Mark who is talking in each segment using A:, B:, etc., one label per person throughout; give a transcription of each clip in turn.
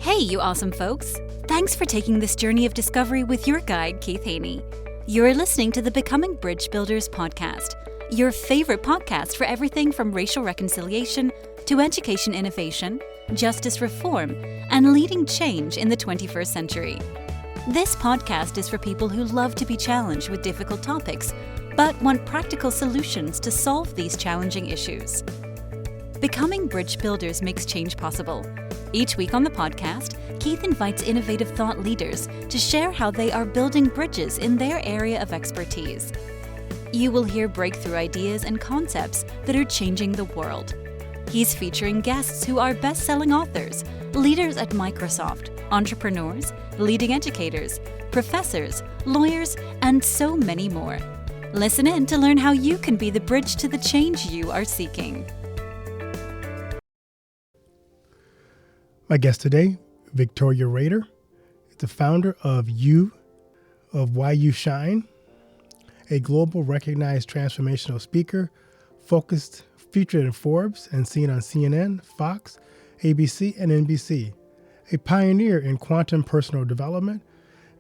A: Hey, you awesome folks! Thanks for taking this journey of discovery with your guide, Keith Haney. You're listening to the Becoming Bridge Builders podcast, your favorite podcast for everything from racial reconciliation to education innovation, justice reform, and leading change in the 21st century. This podcast is for people who love to be challenged with difficult topics, but want practical solutions to solve these challenging issues. Becoming Bridge Builders makes change possible. Each week on the podcast, Keith invites innovative thought leaders to share how they are building bridges in their area of expertise. You will hear breakthrough ideas and concepts that are changing the world. He's featuring guests who are best-selling authors, leaders at Microsoft, entrepreneurs, leading educators, professors, lawyers, and so many more. Listen in to learn how you can be the bridge to the change you are seeking.
B: My guest today, Victoria Rader, is the founder of Why You Shine, a global recognized transformational speaker, featured in Forbes and seen on CNN, Fox, ABC, and NBC. A pioneer in quantum personal development,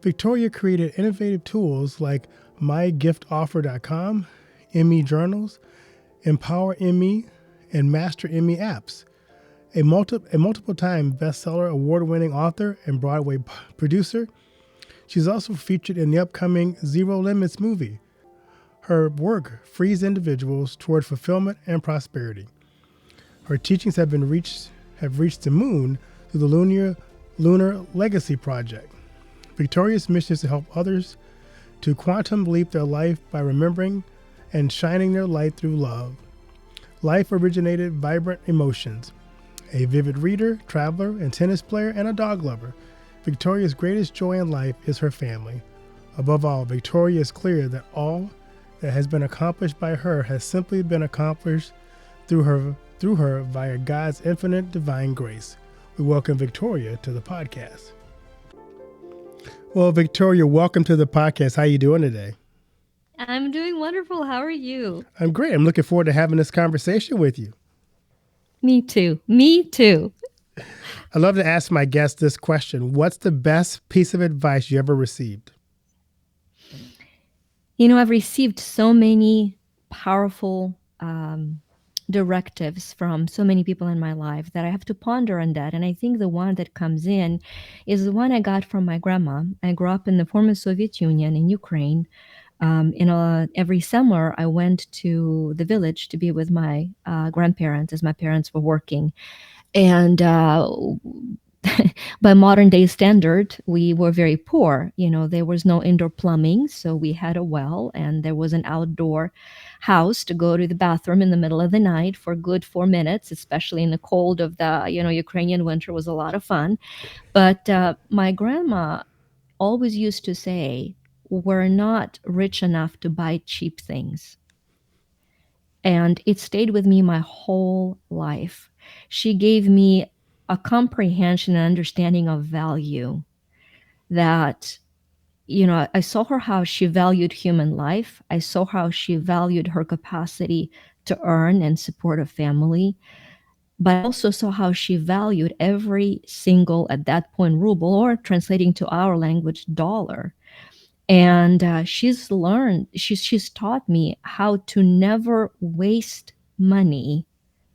B: Victoria created innovative tools like MyGiftOffer.com, ME Journals, Empower ME, and Master ME apps. A multiple-time bestseller, award-winning author, and Broadway producer, she's also featured in the upcoming Zero Limits movie. Her work frees individuals toward fulfillment and prosperity. Her teachings have reached the moon through the Lunar Legacy Project. Victoria's mission is to help others to quantum leap their life by remembering and shining their light through love. Life-originated vibrant emotions. A vivid reader, traveler, and tennis player, and a dog lover, Victoria's greatest joy in life is her family. Above all, Victoria is clear that all that has been accomplished by her has simply been accomplished through her via God's infinite divine grace. We welcome Victoria to the podcast. Well, Victoria, welcome to the podcast. How are you doing today?
C: I'm doing wonderful. How are you?
B: I'm great. I'm looking forward to having this conversation with you.
C: Me too. Me too.
B: I love to ask my guests this question. What's the best piece of advice you ever received?
C: You know, I've received so many powerful directives from so many people in my life that I have to ponder on that. And I think the one that comes in is the one I got from my grandma. I grew up in the former Soviet Union in Ukraine. Every summer, I went to the village to be with my grandparents as my parents were working. And by modern day standard, we were very poor. You know, there was no indoor plumbing, so we had a well, and there was an outdoor house to go to the bathroom in the middle of the night for a good 4 minutes, especially in the cold of the, Ukrainian winter was a lot of fun. But my grandma always used to say, we're not rich enough to buy cheap things. And it stayed with me my whole life. She gave me a comprehension and understanding of value that, I saw her how she valued human life. I saw how she valued her capacity to earn and support a family. But I also saw how she valued every single, at that point, ruble, or translating to our language, dollar. And she's taught me how to never waste money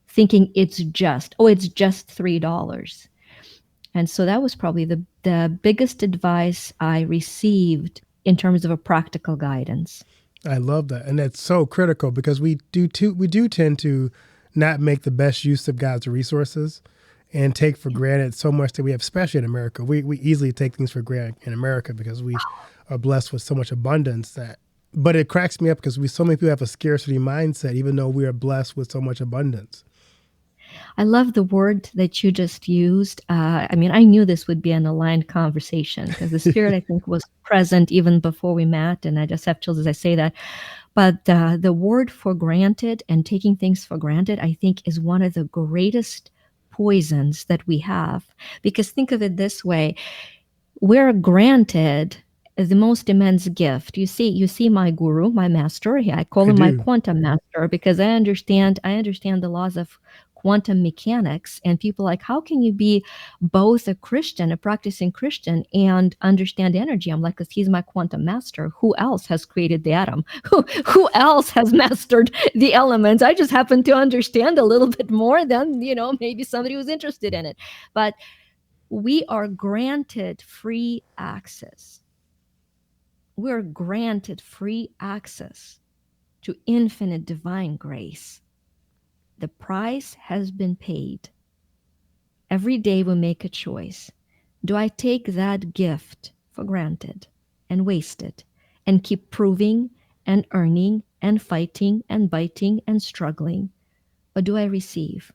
C: thinking it's just $3. And so that was probably the biggest advice I received in terms of a practical guidance.
B: I love that. And that's so critical because we do tend to not make the best use of God's resources and take for granted so much that we have, especially in America. We easily take things for granted in America because we are blessed with so much abundance but it cracks me up because so many people have a scarcity mindset, even though we are blessed with so much abundance.
C: I love the word that you just used. I knew this would be an aligned conversation because the Spirit, I think, was present even before we met. And I just have chills as I say that. But the word for granted and taking things for granted, I think, is one of the greatest poisons that we have. Because think of it this way. We're granted the most immense gift. You see my guru, my master. I call him my quantum master because I understand the laws of quantum mechanics, and people are like, how can you be both a Christian, a practicing Christian, and understand energy? I'm like, because he's my quantum master. Who else has created the atom? Who else has mastered the elements? I just happen to understand a little bit more than, maybe somebody who's interested in it. But we are granted free access. We're granted free access to infinite divine grace. The price has been paid. Every day we make a choice. Do I take that gift for granted and waste it and keep proving and earning and fighting and biting and struggling? Or do I receive?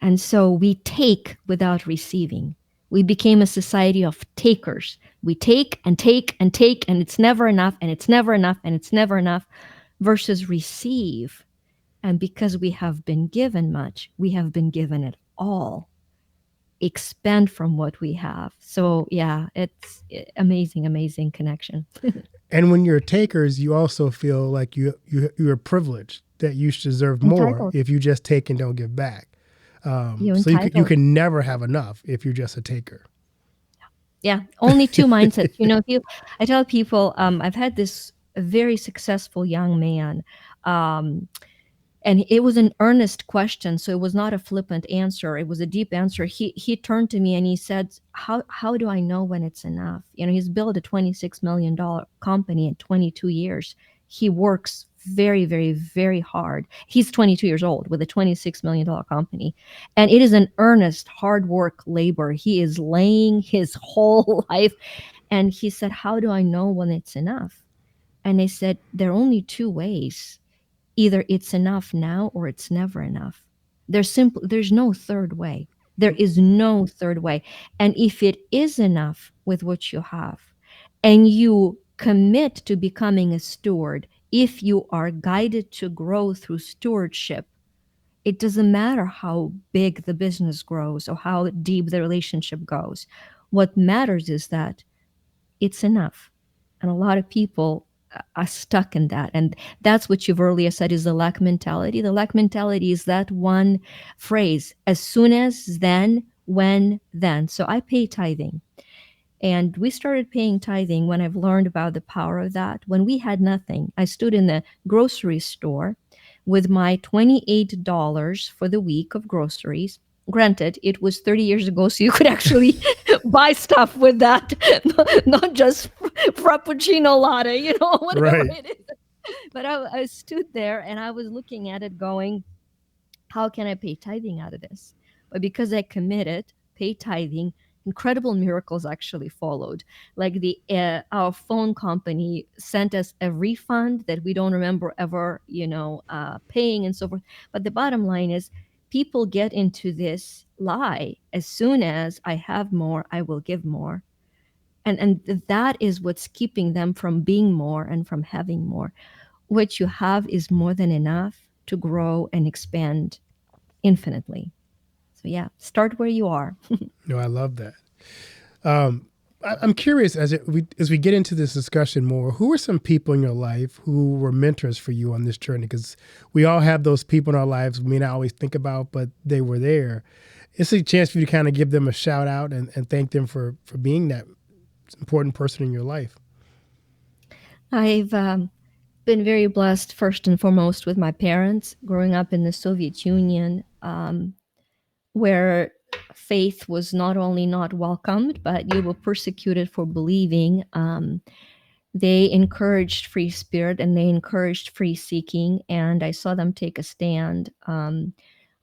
C: And so we take without receiving. We became a society of takers. We take and take and take, and it's never enough, and it's never enough, and it's never enough, versus receive. And because we have been given much, we have been given it all. Expand from what we have. So yeah, it's amazing, amazing connection.
B: And when you're takers, you also feel like you're privileged, that you should deserve more
C: Entitled.
B: if you just take and don't give back.
C: You
B: So you
C: entitled.
B: can never have enough if you're just a taker.
C: Yeah, only two mindsets. I tell people, I've had this very successful young man, and it was an earnest question, so it was not a flippant answer. It was a deep answer. He turned to me and he said, "How do I know when it's enough?" He's built a $26 million company in 22 years. He works very, very, very hard. He's 22 years old with a $26 million company. And it is an earnest, hard work labor. He is laying his whole life. And he said, how do I know when it's enough? And I said, there are only two ways. Either it's enough now or it's never enough. There's no third way. There is no third way. And if it is enough with what you have, and you commit to becoming a steward, if you are guided to grow through stewardship, it doesn't matter how big the business grows or how deep the relationship goes. What matters is that it's enough. And a lot of people are stuck in that. And that's what you've earlier said is the lack mentality. The lack mentality is that one phrase, as soon as, then, when, then. So I pay tithing. And we started paying tithing when I've learned about the power of that. When we had nothing, I stood in the grocery store with my $28 for the week of groceries. Granted, it was 30 years ago, so you could actually buy stuff with that, not just Frappuccino latte, whatever
B: Right.
C: it is. But I stood there and I was looking at it going, how can I pay tithing out of this? But because I committed, paid tithing, incredible miracles actually followed. Like our phone company sent us a refund that we don't remember ever, paying and so forth. But the bottom line is, people get into this lie: as soon as I have more, I will give more. And that is what's keeping them from being more and from having more. What you have is more than enough to grow and expand infinitely. So yeah, start where you are.
B: No, I love that. I'm curious, as we get into this discussion more, who are some people in your life who were mentors for you on this journey? Because we all have those people in our lives we may not always think about, but they were there. It's a chance for you to kind of give them a shout out and thank them for being that important person in your life.
C: I've been very blessed, first and foremost, with my parents growing up in the Soviet Union, where faith was not only not welcomed, but you were persecuted for believing. They encouraged free spirit and they encouraged free seeking, and I saw them take a stand.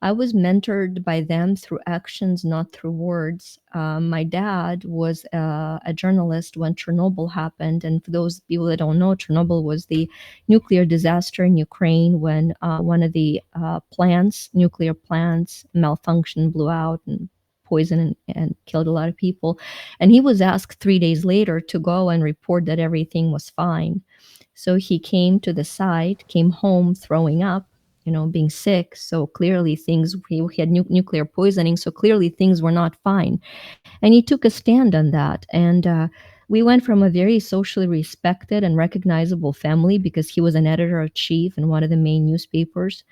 C: I was mentored by them through actions, not through words. My dad was a journalist when Chernobyl happened. And for those people that don't know, Chernobyl was the nuclear disaster in Ukraine when one of the nuclear plants, malfunctioned, blew out, and poisoned and killed a lot of people. And he was asked 3 days later to go and report that everything was fine. So he came to the site, came home throwing up, being sick. So clearly he had nuclear poisoning. So clearly things were not fine. And he took a stand on that. And we went from a very socially respected and recognizable family, because he was an editor-in-chief in one of the main newspapers,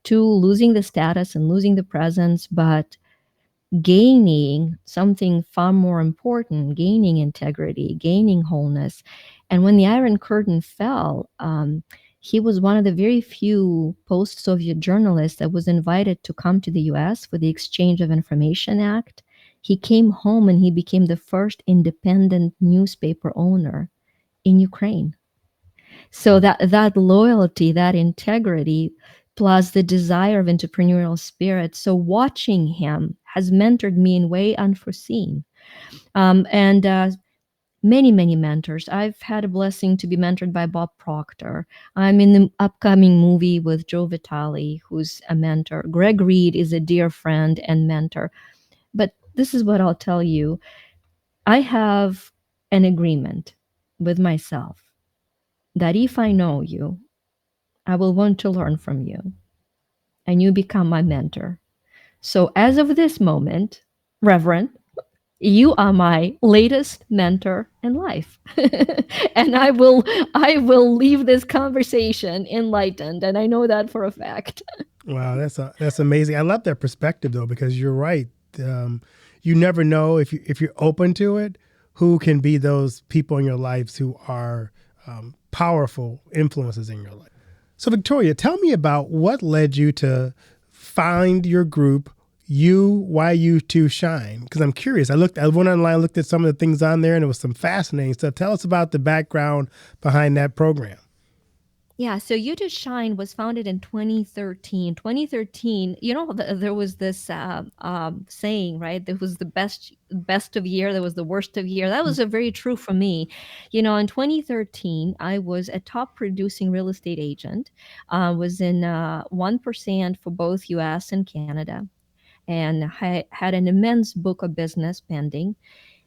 C: to losing the status and losing the presence, but gaining something far more important, gaining integrity, gaining wholeness. And when the Iron Curtain fell, he was one of the very few post Soviet journalists that was invited to come to the US for the Exchange of Information Act. He came home and he became the first independent newspaper owner in Ukraine. So that loyalty, that integrity, plus the desire of entrepreneurial spirit. So watching him has mentored me in way unforeseen. And many, many mentors. I've had a blessing to be mentored by Bob Proctor. I'm in the upcoming movie with Joe Vitale, who's a mentor. Greg Reed is a dear friend and mentor. But this is what I'll tell you. I have an agreement with myself that if I know you, I will want to learn from you, and you become my mentor. So, as of this moment, Reverend, you are my latest mentor in life. And I will leave this conversation enlightened, and I know that for a fact.
B: Wow, that's amazing. I love that perspective though, because you're right. You never know if you're open to it, who can be those people in your lives who are powerful influences in your life. So, Victoria, tell me about what led you to find your group, why you two shine. Because I'm curious. I went online, looked at some of the things on there, and there was some fascinating stuff. Tell us about the background behind that program.
C: Yeah, so You to Shine was founded in 2013. 2013, there was this saying, right? There was the best of year, there was the worst of year. That was a very true for me. In 2013, I was a top producing real estate agent. Was in 1% for both US and Canada, and I had an immense book of business pending.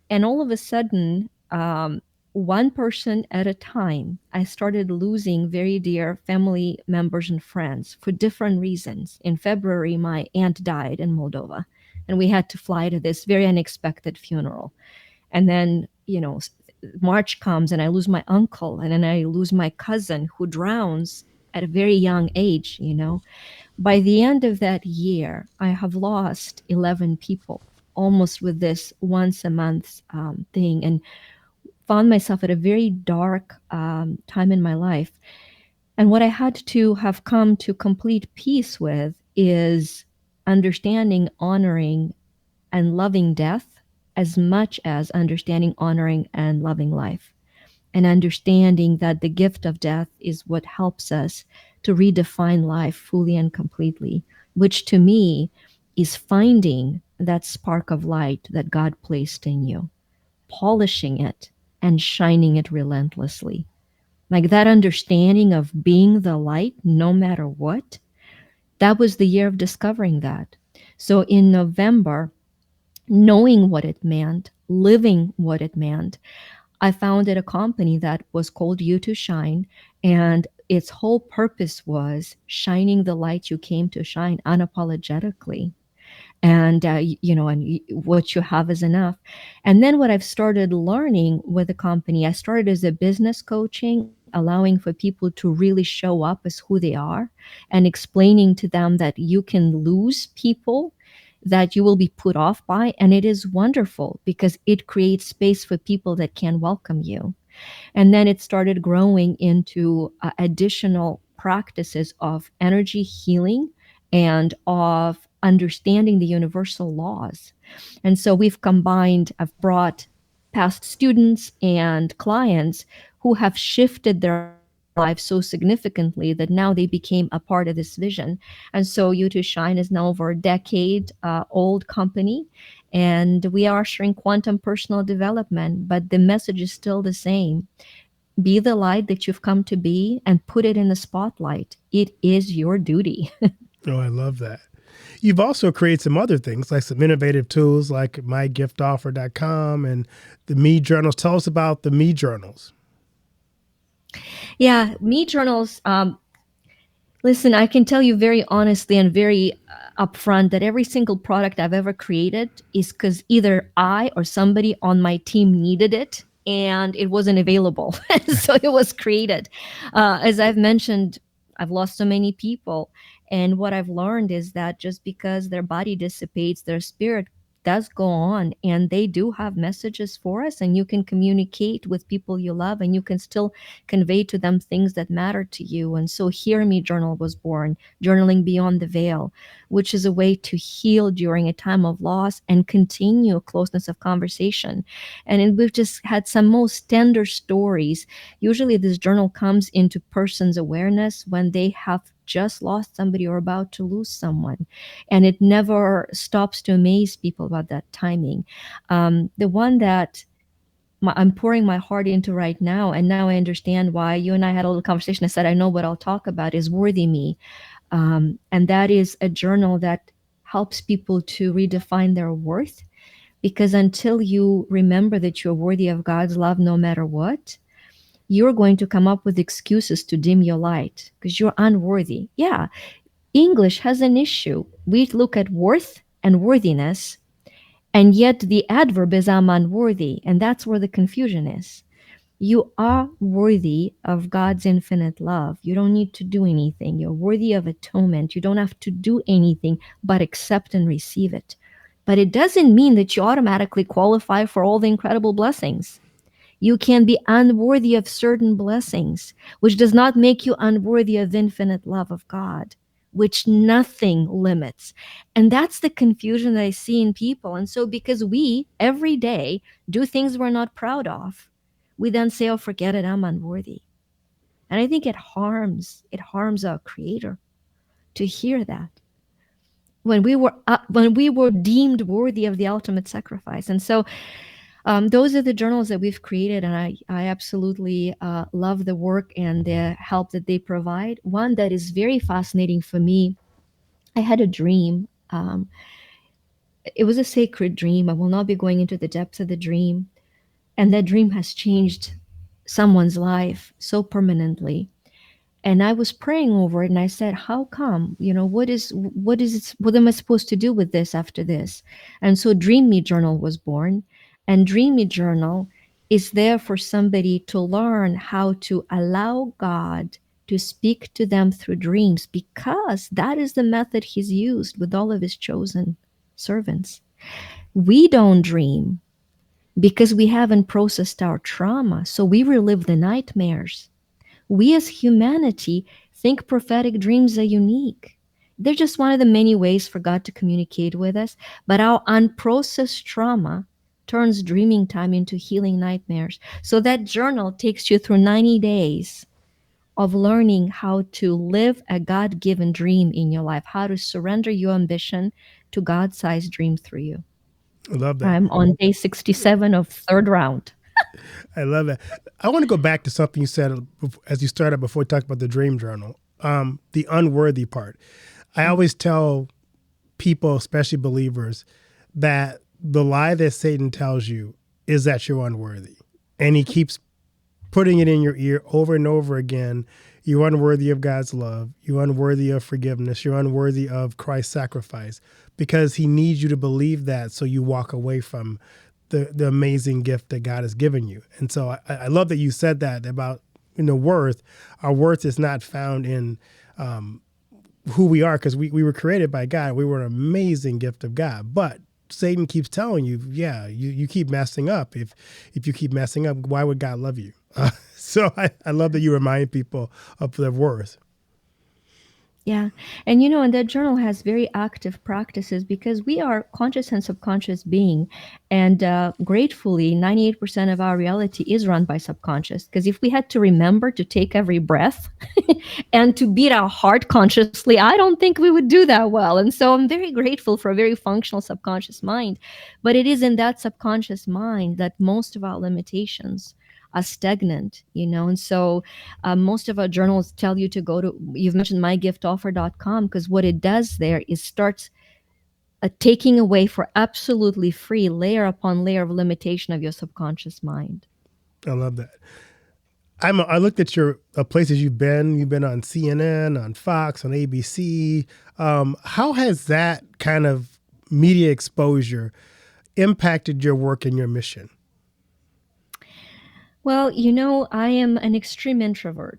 C: And all of a sudden, one person at a time, I started losing very dear family members and friends for different reasons. In February, my aunt died in Moldova, and we had to fly to this very unexpected funeral. And then, March comes and I lose my uncle, and then I lose my cousin who drowns at a very young age. By the end of that year, I have lost 11 people, almost with this once a month thing, and found myself at a very dark time in my life. And what I had to have come to complete peace with is understanding, honoring, and loving death as much as understanding, honoring, and loving life. And understanding that the gift of death is what helps us to redefine life fully and completely, which to me is finding that spark of light that God placed in you, polishing it and shining it relentlessly. Like that understanding of being the light no matter what, that was the year of discovering that. So in November, knowing what it meant, living what it meant, I founded a company that was called You to Shine, and its whole purpose was shining the light you came to shine unapologetically. And what you have is enough. And then what I've started learning with the company, I started as a business coaching, allowing for people to really show up as who they are, and explaining to them that you can lose people that you will be put off by, and it is wonderful because it creates space for people that can welcome you. And then it started growing into additional practices of energy healing and of understanding the universal laws. And so I've brought past students and clients who have shifted their lives so significantly that now they became a part of this vision. And so You to Shine is now over a decade old company, and we are sharing quantum personal development, but the message is still the same. Be the light that you've come to be and put it in the spotlight. It is your duty.
B: Oh, I love that. You've also created some other things, like some innovative tools like mygiftoffer.com and the Me Journals. Tell us about the Me Journals.
C: Yeah, Me Journals. Listen, I can tell you very honestly and very upfront that every single product I've ever created is because either I or somebody on my team needed it and it wasn't available. So it was created. As I've mentioned, I've lost so many people. And what I've learned is that just because their body dissipates, their spirit does go on, and they do have messages for us, and you can communicate with people you love, and you can still convey to them things that matter to you. And so Hear Me Journal was born, journaling beyond the veil, which is a way to heal during a time of loss and continue closeness of conversation. We've just had some most tender stories. Usually this journal comes into person's awareness when they have just lost somebody or about to lose someone, and it never stops to amaze people about that timing. The one that I'm pouring my heart into right now, and now I understand why you and I had a little conversation. I said, I know what I'll talk about, is Worthy Me. And that is a journal that helps people to redefine their worth. Because until you remember that you're worthy of God's love no matter what, you're going to come up with excuses to dim your light because you're unworthy. Yeah, English has an issue. We look at worth and worthiness, and yet the adverb is I'm unworthy, and that's where the confusion is. You are worthy of God's infinite love. You don't need to do anything. You're worthy of atonement. You don't have to do anything but accept and receive it. But it doesn't mean that you automatically qualify for all the incredible blessings. You can be unworthy of certain blessings, which does not make you unworthy of the infinite love of God, which nothing limits. And that's the confusion that I see in people. And so, because we every day do things we're not proud of, we then say, oh, forget it, I'm unworthy. And I think it harms our Creator to hear that. When we were deemed worthy of the ultimate sacrifice. And so those are the journals that we've created, and I absolutely love the work and the help that they provide. One that is very fascinating for me, I had a dream. It was a sacred dream. I will not be going into the depths of the dream. And that dream has changed someone's life so permanently. And I was praying over it, and I said, how come? What am I supposed to do with this after this? And so Dream Me Journal was born. And Dream Me Journal is there for somebody to learn how to allow God to speak to them through dreams, because that is the method he's used with all of his chosen servants. We don't dream because we haven't processed our trauma, so we relive the nightmares. We as humanity think prophetic dreams are unique. They're just one of the many ways for God to communicate with us. But our unprocessed trauma turns dreaming time into healing nightmares. So that journal takes you through 90 days of learning how to live a God given dream in your life, how to surrender your ambition to God sized dream through you.
B: I love that.
C: I'm on day 67 of third round.
B: I love that. I want to go back to something you said as you started before we talked about the dream journal, the unworthy part. I always tell people, especially believers, that the lie that Satan tells you is that you're unworthy. And he keeps putting it in your ear over and over again. You're unworthy of God's love. You're unworthy of forgiveness. You're unworthy of Christ's sacrifice, because he needs you to believe that so you walk away from the amazing gift that God has given you. And so I love that you said that about worth. Our worth is not found in who we are, because we were created by God. We were an amazing gift of God. But Satan keeps telling you, yeah, you keep messing up. If you keep messing up, why would God love you? So I love that you remind people of their worth.
C: Yeah. And that journal has very active practices because we are conscious and subconscious being. And gratefully, 98% of our reality is run by subconscious. Because if we had to remember to take every breath and to beat our heart consciously, I don't think we would do that well. And so I'm very grateful for a very functional subconscious mind. But it is in that subconscious mind that most of our limitations are stagnant, and so most of our journals tell you to go to, you've mentioned mygiftoffer.com, because what it does there is starts taking away for absolutely free layer upon layer of limitation of your subconscious mind.
B: I love that. I looked at your places you've been. You've been on CNN, on Fox, on ABC. How has that kind of media exposure impacted your work and your mission?
C: Well, I am an extreme introvert.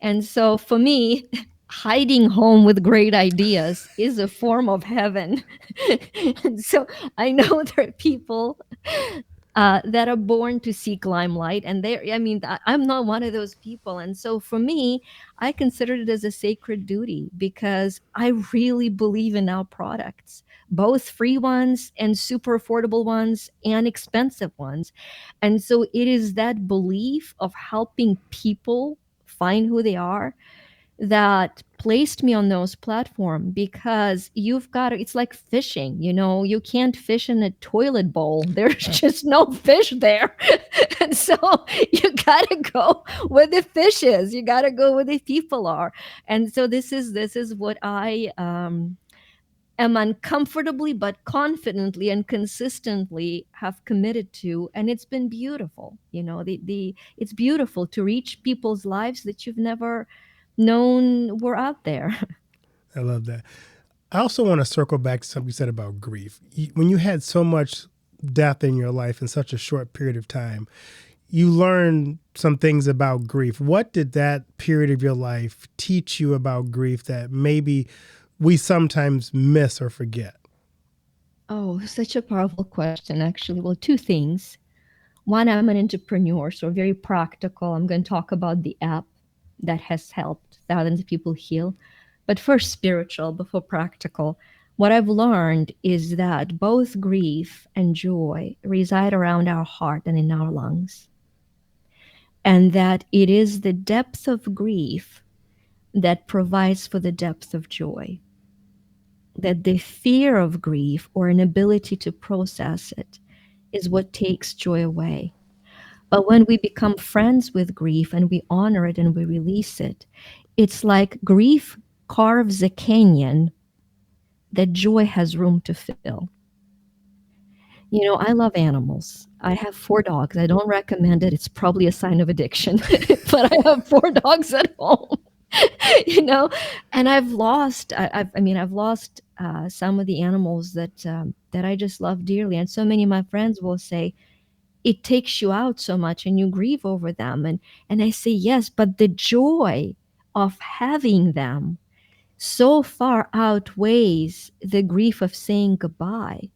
C: And so for me, hiding home with great ideas is a form of heaven. And so I know there are people that are born to seek limelight, and I mean, I'm not one of those people. And so for me, I consider it as a sacred duty because I really believe in our products, both free ones and super affordable ones and expensive ones. And so it is that belief of helping people find who they are that placed me on those platform, because you've got to, it's like fishing, you can't fish in a toilet bowl. There's just no fish there. And so you got to go where the fish is, you got to go where the people are. And so this is what I am uncomfortably but confidently and consistently have committed to, and it's been beautiful. The it's beautiful to reach people's lives that you've never known were out there.
B: I love that. I also want to circle back to something you said about grief. When you had so much death in your life in such a short period of time, you learned some things about grief. What did that period of your life teach you about grief that maybe we sometimes miss or forget?
C: Oh, such a powerful question, actually. Well, two things. One, I'm an entrepreneur, so very practical. I'm going to talk about the app that has helped thousands of people heal. But first, spiritual before practical. What I've learned is that both grief and joy reside around our heart and in our lungs. And that it is the depth of grief that provides for the depth of joy. That the fear of grief or inability to process it is what takes joy away. But when we become friends with grief and we honor it and we release it, it's like grief carves a canyon that joy has room to fill. I love animals. I have 4 dogs. I don't recommend it. It's probably a sign of addiction, but I have 4 dogs at home. you know, and I've lost some of the animals that I just love dearly, and so many of my friends will say, it takes you out so much and you grieve over them. And I say, yes, but the joy of having them so far outweighs the grief of saying goodbye.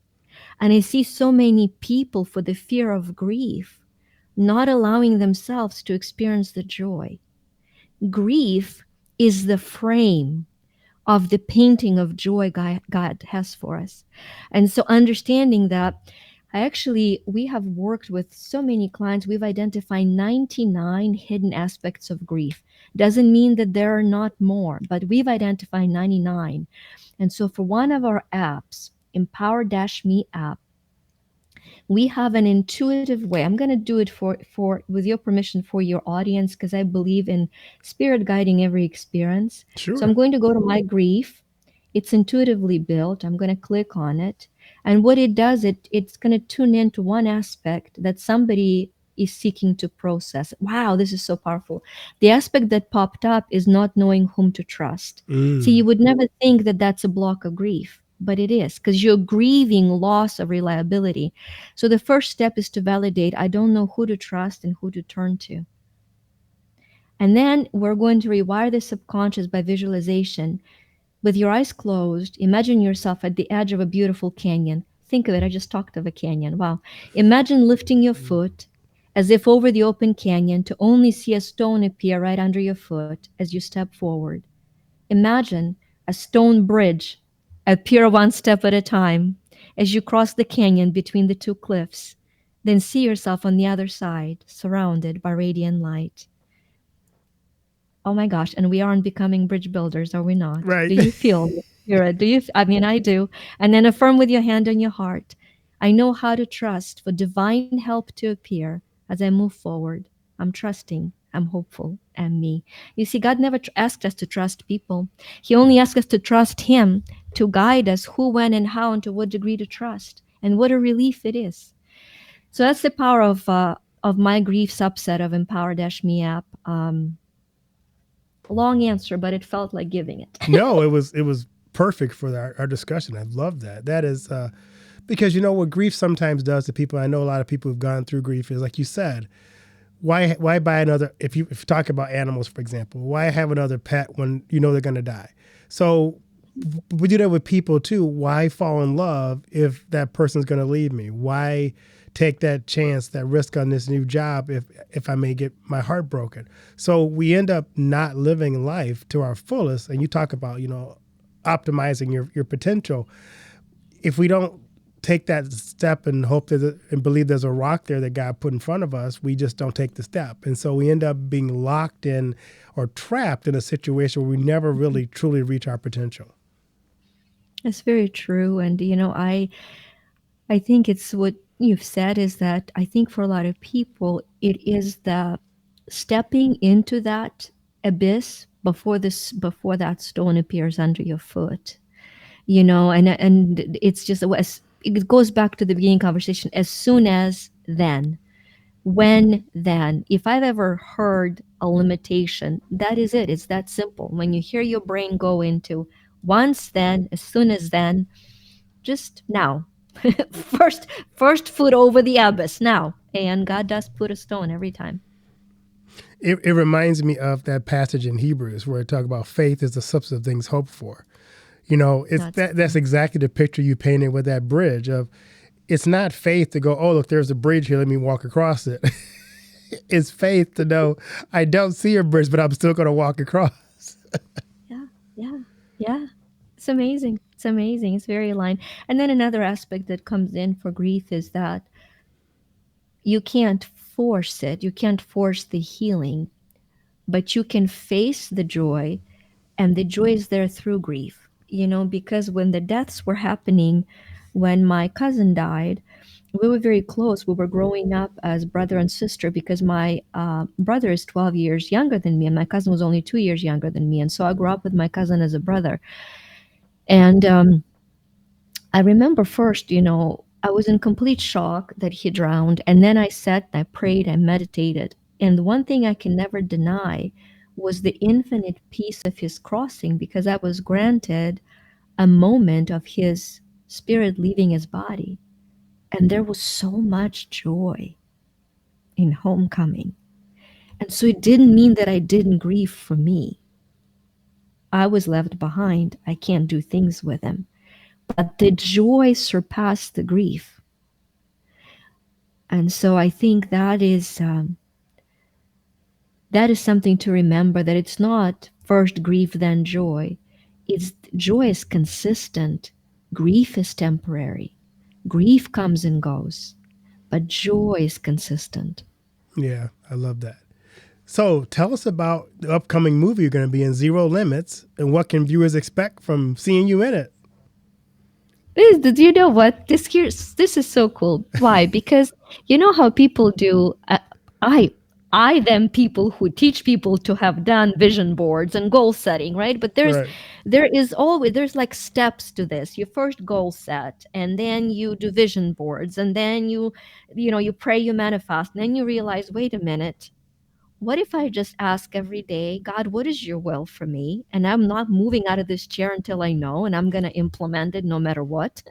C: And I see so many people, for the fear of grief, not allowing themselves to experience the joy. Grief is the frame of the painting of joy God has for us. And so understanding that, we have worked with so many clients. We've identified 99 hidden aspects of grief. Doesn't mean that there are not more, but we've identified 99. And so for one of our apps, Empower-Me app, we have an intuitive way. I'm going to do it for with your permission for your audience, because I believe in spirit guiding every experience.
B: Sure.
C: So I'm going to go to my grief. It's intuitively built. I'm going to click on it. And what it does, it's going to tune into one aspect that somebody is seeking to process. Wow, this is so powerful. The aspect that popped up is not knowing whom to trust. See, you would never think that that's a block of grief, but it is, because you're grieving loss of reliability. So the first step is to validate, I don't know who to trust and who to turn to. And then we're going to rewire the subconscious by visualization. With your eyes closed, imagine yourself at the edge of a beautiful canyon. Think of it, I just talked of a canyon. Wow. Imagine lifting your foot as if over the open canyon, to only see a stone appear right under your foot as you step forward. Imagine a stone bridge appear one step at a time as you cross the canyon between the two cliffs. Then see yourself on the other side, surrounded by radiant light. Oh my gosh, and we aren't becoming bridge builders, are we not?
B: Right.
C: Do you feel it? Do you? I mean, I do. And then affirm with your hand on your heart, I know how to trust for divine help to appear as I move forward. I'm trusting, I'm hopeful, and me. You see, God never asked us to trust people. He only asked us to trust Him to guide us who, when, and how, and to what degree to trust. And what a relief it is. So that's the power of my grief subset of Empower-Me app. Long answer, but it felt like giving it.
B: No, it was perfect for our discussion. I love that. That is because what grief sometimes does to people. I know a lot of people who've gone through grief is, like you said, Why buy another? If you talk about animals, for example, why have another pet when you know they're going to die? So we do that with people too. Why fall in love if that person's going to leave me? Why take that chance, that risk on this new job if I may get my heart broken? So we end up not living life to our fullest. And you talk about, optimizing your potential. If we don't take that step and hope and believe there's a rock there that God put in front of us, we just don't take the step. And so we end up being locked in or trapped in a situation where we never really truly reach our potential.
C: That's very true. And, I think it's what you've said is that I think for a lot of people, it is the stepping into that abyss before that stone appears under your foot. And it's just it goes back to the beginning conversation. As soon as then, when then, if I've ever heard a limitation, that is it. It's that simple. When you hear your brain go into once then, as soon as then, just now. first first foot over the abyss now, and God does put a stone every time.
B: It reminds me of that passage in Hebrews where it talks about faith is the substance of things hoped for. That's exactly the picture you painted with that bridge of it's not faith to go, oh, look, there's a bridge here, let me walk across it. It's faith to know I don't see a bridge, but I'm still going to walk across.
C: Yeah, yeah, yeah. It's amazing. It's amazing. It's very aligned. And then another aspect that comes in for grief is that you can't force it. You can't force the healing, but you can face the joy, and the joy is there through grief. Because when the deaths were happening, when my cousin died, we were very close. We were growing up as brother and sister because my brother is 12 years younger than me, and my cousin was only 2 years younger than me. And so I grew up with my cousin as a brother. And I remember first, I was in complete shock that he drowned. And then I sat, I prayed, I meditated. And the one thing I can never deny was the infinite peace of his crossing, because I was granted a moment of his spirit leaving his body. And there was so much joy in homecoming. And so it didn't mean that I didn't grieve for me. I was left behind. I can't do things with him. But the joy surpassed the grief. And so I think that is something to remember, that it's not first grief, then joy. It's joy is consistent. Grief is temporary. Grief comes and goes, but joy is consistent.
B: Yeah, I love that. So tell us about the upcoming movie you're going to be in, Zero Limits, and what can viewers expect from seeing you in it?
C: Do you know what this is so cool? Why? Because you know how people do. I I them people who teach people to have done vision boards and goal setting, right? But
B: Right.
C: there's like steps to this. You first goal set, and then you do vision boards, and then you pray, you manifest, and then you realize, wait a minute, what if I just ask every day, God, what is your will for me? And I'm not moving out of this chair until I know, and I'm going to implement it no matter what,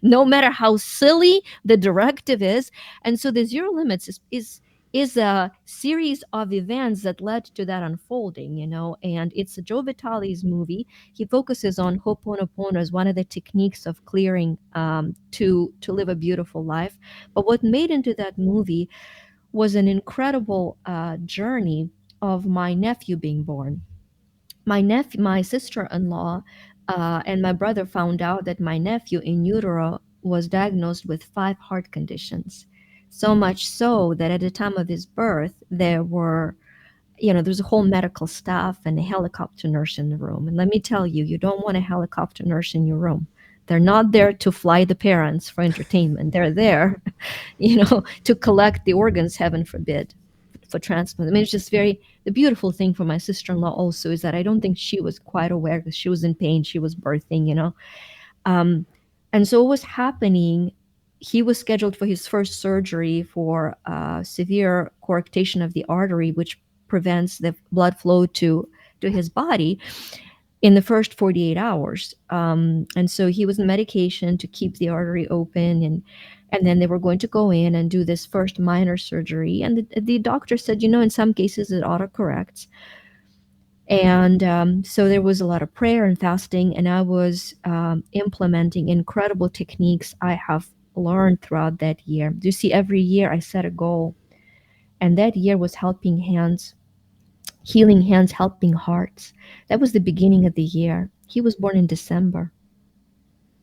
C: no matter how silly the directive is. And so the Zero Limits is a series of events that led to that unfolding, and it's Joe Vitale's movie. He focuses on Ho'oponopono as one of the techniques of clearing, to live a beautiful life. But what made into that movie was an incredible journey of my nephew being born. My sister-in-law, and my brother found out that my nephew in utero was diagnosed with 5 heart conditions. So much so that at the time of his birth, there's a whole medical staff and a helicopter nurse in the room. And let me tell you, you don't want a helicopter nurse in your room. They're not there to fly the parents for entertainment. They're there, to collect the organs, heaven forbid, for transplant. I mean, it's just the beautiful thing for my sister-in-law also is that I don't think she was quite aware, because she was in pain. She was birthing. Um, and so what was happening, he was scheduled for his first surgery for severe coarctation of the artery, which prevents the blood flow to his body in the first 48 hours. And so he was on medication to keep the artery open. And then they were going to go in and do this first minor surgery. And the doctor said, in some cases it autocorrects. And so there was a lot of prayer and fasting, and I was implementing incredible techniques I have learned throughout that year. You see, every year I set a goal, and that year was helping hands, healing hands, helping hearts. That was the beginning of the year. He was born in December,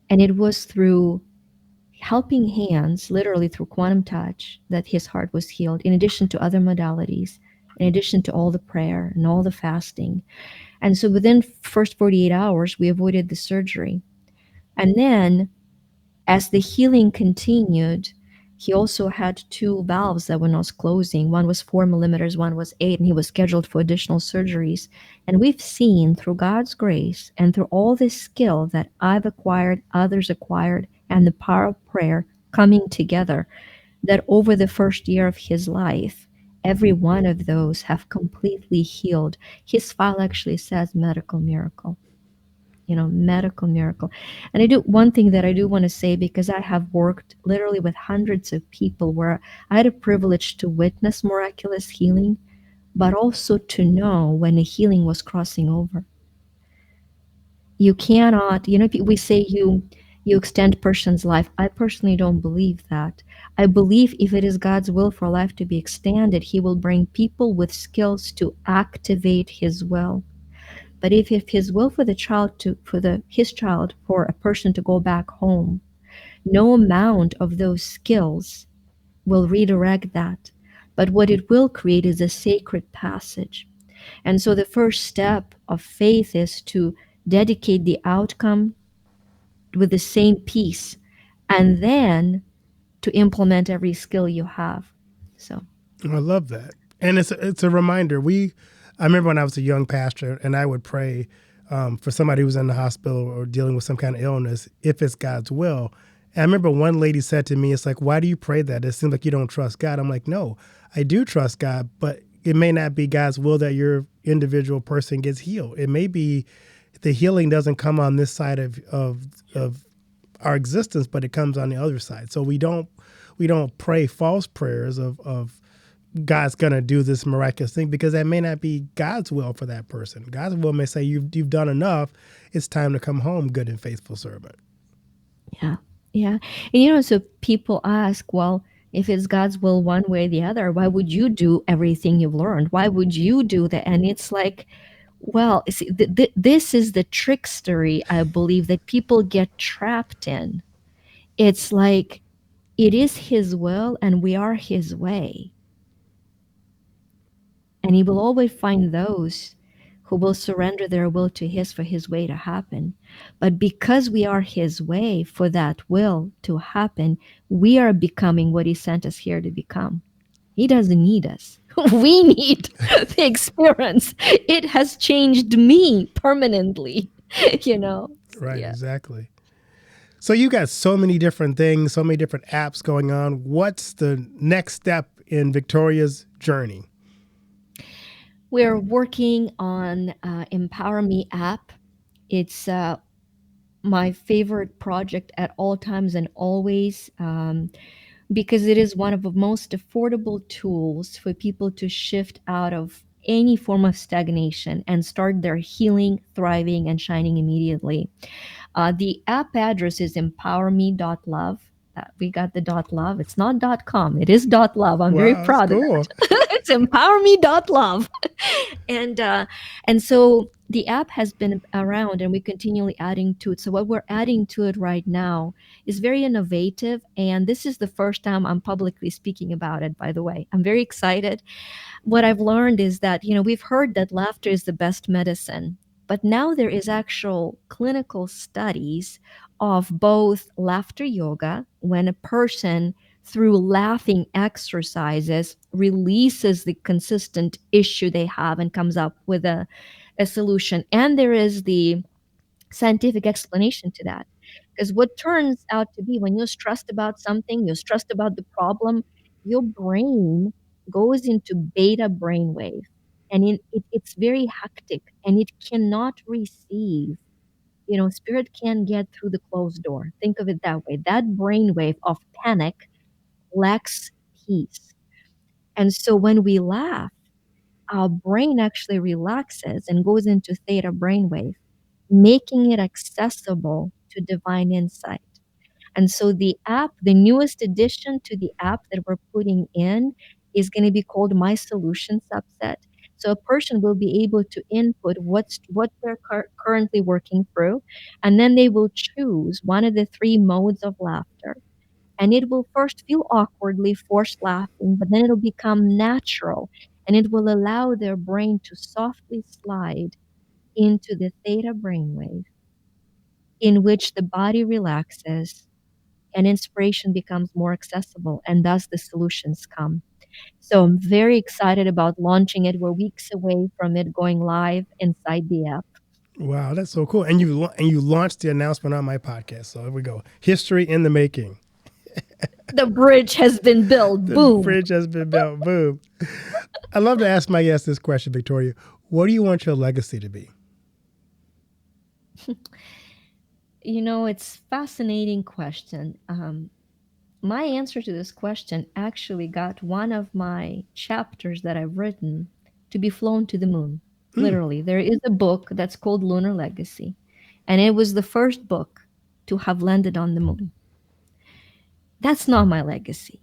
C: and it was through helping hands, literally through quantum touch, that his heart was healed, in addition to other modalities, in addition to all the prayer and all the fasting. And so within first 48 hours, we avoided the surgery. And then as the healing continued, he also had two valves that were not closing. One was 4 millimeters, one was 8, and he was scheduled for additional surgeries. And we've seen through God's grace and through all this skill that I've acquired, others acquired, and the power of prayer coming together, that over the first year of his life, every one of those have completely healed. His file actually says medical miracle, medical miracle. And I do one thing that I do want to say, because I have worked literally with hundreds of people where I had a privilege to witness miraculous healing, but also to know when a healing was crossing over. You cannot, we say you extend person's life. I personally don't believe that. I believe if it is God's will for life to be extended, he will bring people with skills to activate his will. But if his will for the child to for the his child for a person to go back home, no amount of those skills will redirect that. But what it will create is a sacred passage. And so the first step of faith is to dedicate the outcome with the same peace, and then to implement every skill you have. So
B: I love that, and it's a reminder. I remember when I was a young pastor, and I would pray for somebody who was in the hospital or dealing with some kind of illness, if it's God's will. And I remember one lady said to me, "It's like, why do you pray that? It seems like you don't trust God." I'm like, "No, I do trust God, but it may not be God's will that your individual person gets healed. It may be the healing doesn't come on this side of our existence, but it comes on the other side. So we don't pray false prayers of God's going to do this miraculous thing, because that may not be God's will for that person. God's will may say, you've done enough. It's time to come home, good and faithful servant."
C: yeah, yeah. And so people ask, well, if it's God's will one way or the other, why would you do everything you've learned? Why would you do that? And it's like, well, see, this is the trickstery, I believe, that people get trapped in. It's like, it is his will and we are his way. And he will always find those who will surrender their will to his for his way to happen. But because we are his way for that will to happen, we are becoming what he sent us here to become. He doesn't need us. We need the experience. It has changed me permanently,
B: Right,
C: Yeah.
B: exactly. So you got so many different things, so many different apps going on. What's the next step in Victoria's journey?
C: We're working on Empower Me app. It's my favorite project at all times and always, because it is one of the most affordable tools for people to shift out of any form of stagnation and start their healing, thriving, and shining immediately. The app address is empowerme.love. We got the .love. It's not .com. It is .love. I'm very
B: Wow, that's
C: proud of
B: cool.
C: that. It's empowerme.love. and and so the app has been around and we're continually adding to it. So what we're adding to it right now is very innovative, and this is the first time I'm publicly speaking about it, by the way. I'm very excited. What I've learned is that, we've heard that laughter is the best medicine, but now there is actual clinical studies of both laughter yoga, when a person through laughing exercises releases the consistent issue they have and comes up with a solution. And there is the scientific explanation to that. Because what turns out to be, when you're stressed about something, you're stressed about the problem, your brain goes into beta brainwave. And it's very hectic and it cannot receive Spirit can't get through the closed door. Think of it that way. That brainwave of panic lacks peace. And so when we laugh, our brain actually relaxes and goes into theta brainwave, making it accessible to divine insight. And so the app, the newest addition to the app that we're putting in is going to be called My Solution Subset. So a person will be able to input what they're currently working through, and then they will choose one of the three modes of laughter. And it will first feel awkwardly forced laughing, but then it'll become natural, and it will allow their brain to softly slide into the theta brainwave, in which the body relaxes and inspiration becomes more accessible, and thus the solutions come. So I'm very excited about launching it. We're weeks away from it going live inside the app.
B: Wow, that's so cool. And you launched the announcement on my podcast. So here we go. History in the making.
C: The bridge has been built. Boom.
B: The bridge has been built. Boom. I love to ask my guests this question, Victoria. What do you want your legacy to be?
C: It's a fascinating question. My answer to this question actually got one of my chapters that I've written to be flown to the moon. Literally, there is a book that's called Lunar Legacy, and it was the first book to have landed on the moon. That's not my legacy.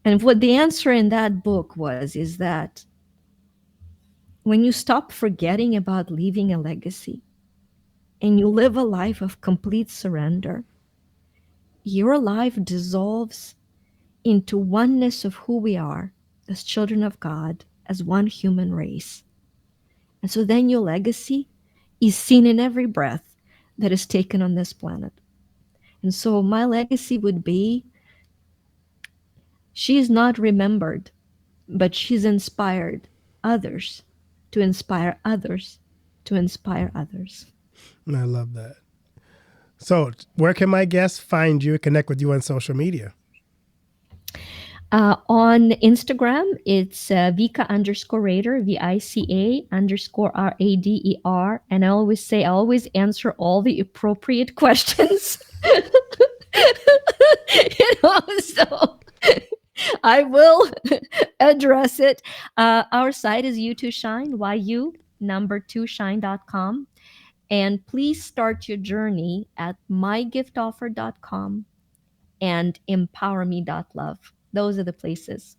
C: And what the answer in that book is that when you stop forgetting about leaving a legacy and you live a life of complete surrender, your life dissolves into oneness of who we are as children of God, as one human race. And so then your legacy is seen in every breath that is taken on this planet. And so my legacy would be, she is not remembered, but she's inspired others to inspire others to inspire others.
B: I love that. So where can my guests find you, connect with you on social media?
C: On Instagram, it's Vika_Rader, VICA_RADER. And I always answer all the appropriate questions. So I will address it. Our site is U2Shine, YU2shine.com. And please start your journey at mygiftoffer.com and empowerme.love. Those are the places.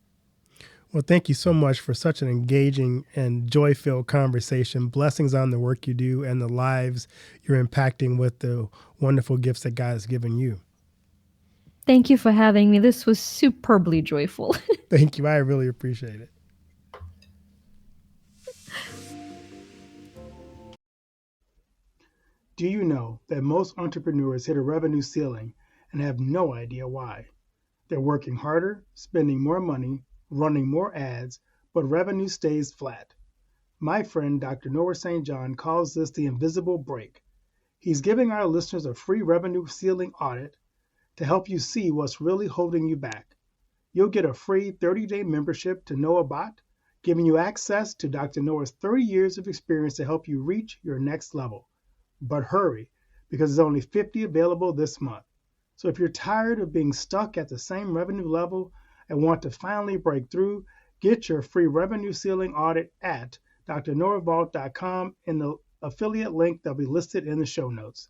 B: Well, thank you so much for such an engaging and joy-filled conversation. Blessings on the work you do and the lives you're impacting with the wonderful gifts that God has given you.
C: Thank you for having me. This was superbly joyful.
B: Thank you. I really appreciate it. Do you know that most entrepreneurs hit a revenue ceiling and have no idea why? They're working harder, spending more money, running more ads, but revenue stays flat. My friend, Dr. Noah St. John, calls this the invisible break. He's giving our listeners a free revenue ceiling audit to help you see what's really holding you back. You'll get a free 30-day membership to NoahBot, giving you access to Dr. Noah's 30 years of experience to help you reach your next level. But hurry, because there's only 50 available this month. So if you're tired of being stuck at the same revenue level and want to finally break through, get your free revenue ceiling audit at drnoahvault.com in the affiliate link that'll be listed in the show notes.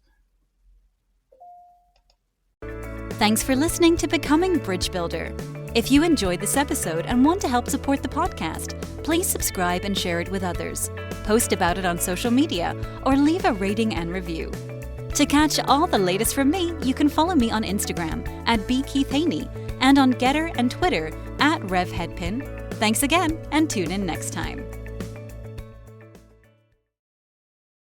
A: Thanks for listening to Becoming Bridge Builder. If you enjoyed this episode and want to help support the podcast, please subscribe and share it with others. Post about it on social media or leave a rating and review. To catch all the latest from me, you can follow me on Instagram at bkeithhaney and on Getter and Twitter at RevHeadpin. Thanks again and tune in next time.